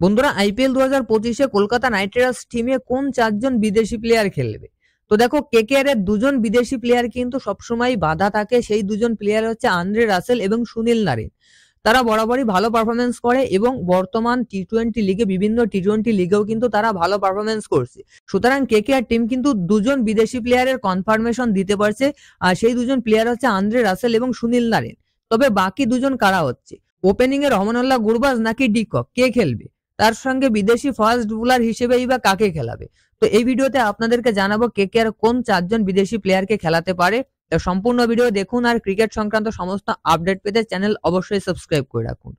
বন্ধুরা, IPL 2025-এ Kolkata night Riders টিমে কোন 4 জন বিদেশি প্লেয়ার খেলবে? তো দেখো, কেকেআর এর দুজন বিদেশি প্লেয়ার কিন্তু সবসময় বাধা থাকে। সেই দুজন প্লেয়ার হচ্ছে আন্দ্রে রাসেল এবং সুনীল নারিন। তারা বরাবরই ভালো পারফরমেন্স করে এবং বর্তমান টি-20 লিগে, বিভিন্ন টি-20 লিগেও কিন্তু তারা ভালো পারফরমেন্স করছে। সুতরাং কেকেআর টিম কিন্তু দুজন বিদেশি প্লেয়ারের কনফার্মেশন দিতে পারছে, আর সেই দুজন প্লেয়ার হচ্ছে আন্দ্রে রাসেল এবং সুনীল নারিন। তবে বাকি দুজন কারা হচ্ছে? ওপেনিং এ রহমানুল্লাহ গুরবাজ নাকি ডিকক, কে খেলবে? তার সঙ্গে বিদেশি ফাস্ট বোলার হিসেবেই বা কাকে খেলাবে? তো এই ভিডিওতে আপনাদেরকে জানাবো কেকেআর কোন 4 জন বিদেশি প্লেয়ারকে খেলাতে পারে। তো সম্পূর্ণ ভিডিও দেখুন, আর ক্রিকেট সংক্রান্ত সমস্ত আপডেট পেতে চ্যানেল অবশ্যই সাবস্ক্রাইব করে রাখুন।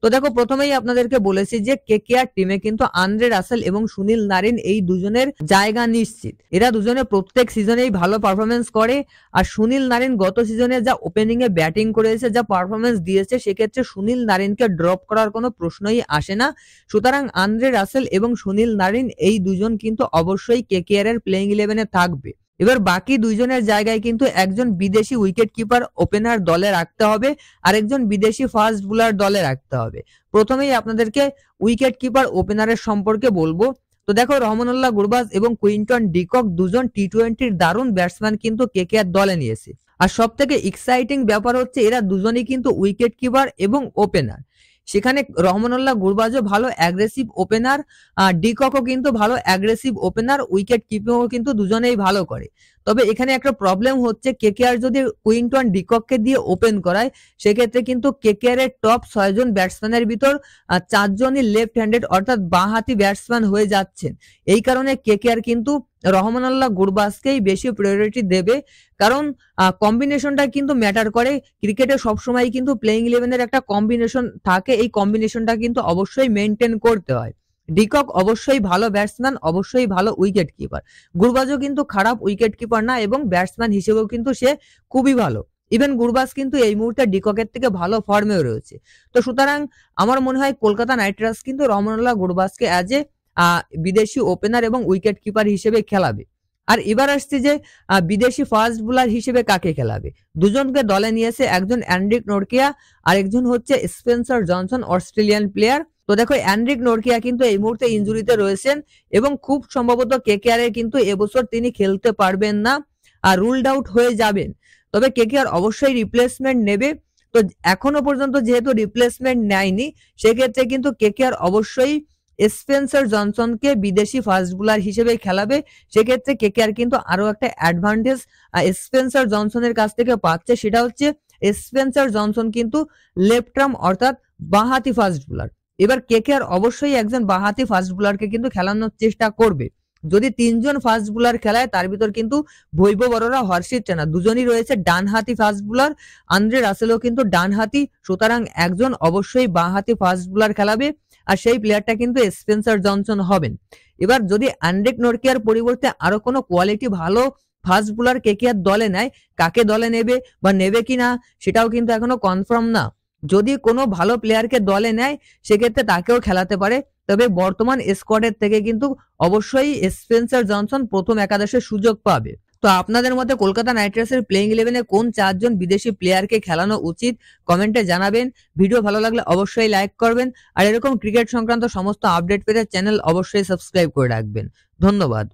তো দেখো, প্রথমেই আপনাদেরকে বলেছি যে কেকেআর টিমে কিন্তু আন্দ্রে রাসেল এবং সুনীল নারিন এই দুজনের জায়গা নিশ্চিত। এরা দুজনে প্রত্যেক সিজনেই ভালো পারফরমেন্স করে, আর সুনীল নারিন গত সিজনে যা ওপেনিং এ ব্যাটিং করেছে, যা পারফরমেন্স দিয়েছে, সেক্ষেত্রে সুনীল নারিনকে ড্রপ করার কোনো প্রশ্নই আসে না। সুতরাং আন্দ্রে রাসেল এবং সুনীল নারিন এই দুজন কিন্তু অবশ্যই কেকেআর এর প্লেইং 11-এ থাকবে। এবার বাকি দুইজনের জায়গায় কিন্তু একজন বিদেশি উইকেট কিপার ওপেনার দলে রাখতে হবে, আর একজন বিদেশি ফাস্ট বোলার দলে রাখতে হবে। প্রথমেই আপনাদেরকে উইকেট কিপার ওপেনারের সম্পর্কে বলবো। তো দেখো, রহমানুল্লাহ গুরবাজ এবং কুইন্টন ডিকক দুজন টি-20-র দারুণ ব্যাটসম্যান কিন্তু কেকেআর দলে নিয়েছে। আর সব থেকে এক্সাইটিং ব্যাপার হচ্ছে এরা দুজনই কিন্তু উইকেট কিপার এবং ওপেনার। সেখানে রহমানুল্লাহ গুরবাজও ভালো অ্যাগ্রেসিভ ওপেনার, ডিককও কিন্তু ভালো অ্যাগ্রেসিভ ওপেনার, উইকেট কিপিংও কিন্তু দুজনেই ভালো করে। তবে এখানে একটা প্রবলেম হচ্ছে, কেকেআর যদি কুইন্টন ডিকককে দিয়ে ওপেন করায়, সেক্ষেত্রে কিন্তু কেকেআর এর টপ 6 জন ব্যাটসম্যানের ভিতর 4 জনই লেফট হ্যান্ডেড অর্থাৎ বাঁহাতি ব্যাটসম্যান হয়ে যাচ্ছেন। এই কারণে কেকেআর কিন্তু রহমানুল্লাহ গুরবাজকেই বেশি প্রায়োরিটি দেবে, কারণ কম্বিনেশনটা কিন্তু ম্যাটার করে। ক্রিকেটে সবসময় কিন্তু প্লেইং 11-এর একটা কম্বিনেশন থাকে, এই কম্বিনেশনটা কিন্তু অবশ্যই মেনটেন করতে হয়। ডিকক অবশ্যই ভালো ব্যাটসম্যান, অবশ্যই ভালো উইকেট কিপার। গুরবাজও কিন্তু খারাপ উইকেট কিপার না, এবং ব্যাটসম্যান হিসেবেও কিন্তু সে খুবই ভালো। ইভেন গুরবাজ কিন্তু এই মুহূর্তে ডিককের থেকে ভালো ফর্মেও রয়েছে। তো সুতরাং আমার মনে হয় কলকাতা নাইট রাইডার্স কিন্তু রহমানুল্লাহ গুরবাজকে অ্যাজ এ বিদেশি ওপেনার এবং উইকেট কিপার হিসেবে খেলাবে। আর এবার আসছে যে বিদেশি ফাস্ট বোলার হিসেবে কাকে খেলাবে। দুজনকে দলে নিয়েছে, একজন অ্যান্ড্রিক নরকিয়া আর একজন হচ্ছে স্পেন্সার জনসন, অস্ট্রেলিয়ান প্লেয়ার। তো দেখো, অ্যান্ড্রিক নরকিয়া কিন্তু এই মুহূর্তে ইনজুরিতে রয়েছেন এবং খুব সম্ভবত কেকেআর এর কিন্তু এবছর তিনি খেলতে পারবেন না, আর রুলড আউট হয়ে যাবেন। তবে কেকেআর অবশ্যই রিপ্লেসমেন্ট নেবে। তো এখনো পর্যন্ত যেহেতু রিপ্লেসমেন্ট নেয়নি, সেক্ষেত্রে কিন্তু কেকেআর অবশ্যই স্পেন্সার জনসনকে বিদেশি ফাস্ট বোলার হিসেবে খেলাবে। সেক্ষেত্রে কেকেআর কিন্তু আরো একটা অ্যাডভান্টেজ স্পেন্সার জনসনের কাছ থেকে পাচ্ছে, সেটা হচ্ছে স্পেন্সার জনসন কিন্তু লেফট আর্ম অর্থাৎ বাঁহাতি ফাস্ট বোলার। এবার কেকেআর অবশ্যই একজন বাঁহাতি ফাস্ট বোলারকে কিন্তু খেলানোর চেষ্টা করবে। যদি 3 জন ফাস্ট বোলার খেলায়, তার ভিতর কিন্তু বৈভব অরোরা, হর্ষিত রানা দুজনই রয়েছে ডানহাতি ফাস্ট বোলার, আন্দ্রে রাসেলও কিন্তু ডানহাতি। সুতরাং একজন অবশ্যই বাঁহাতি ফাস্ট বোলার খেলাবে, আর সেই প্লেয়ারটা কিন্তু স্পেন্সার জনসন হবেন। এবার যদি অ্যান্ড্রিক নরকিয়ার পরিবর্তে আরো কোনো কোয়ালিটি ভালো ফাস্ট বোলার কেকেআর দলে নেয়, কাকে দলে নেবে বা নেবে কিনা সেটাও কিন্তু এখনো কনফার্ম না। যদি কোনো ভালো প্লেয়ারকে দলে নেয়, সেক্ষেত্রে তাকেও খেলাতে পারে। তবে বর্তমান স্কোয়াডের থেকে কিন্তু অবশ্যই স্পেন্সার জনসন প্রথম একাদশের সুযোগ পাবে। তো আপনাদের মতে কলকাতা নাইট রাইডার্সের প্লেইং 11-এ কোন 4 জন বিদেশি প্লেয়ারকে খেলানো উচিত কমেন্টে জানাবেন। ভিডিও ভালো লাগলে অবশ্যই লাইক করবেন, আর এরকম ক্রিকেট সংক্রান্ত সমস্ত আপডেট পেতে চ্যানেল অবশ্যই সাবস্ক্রাইব করে রাখবেন। ধন্যবাদ।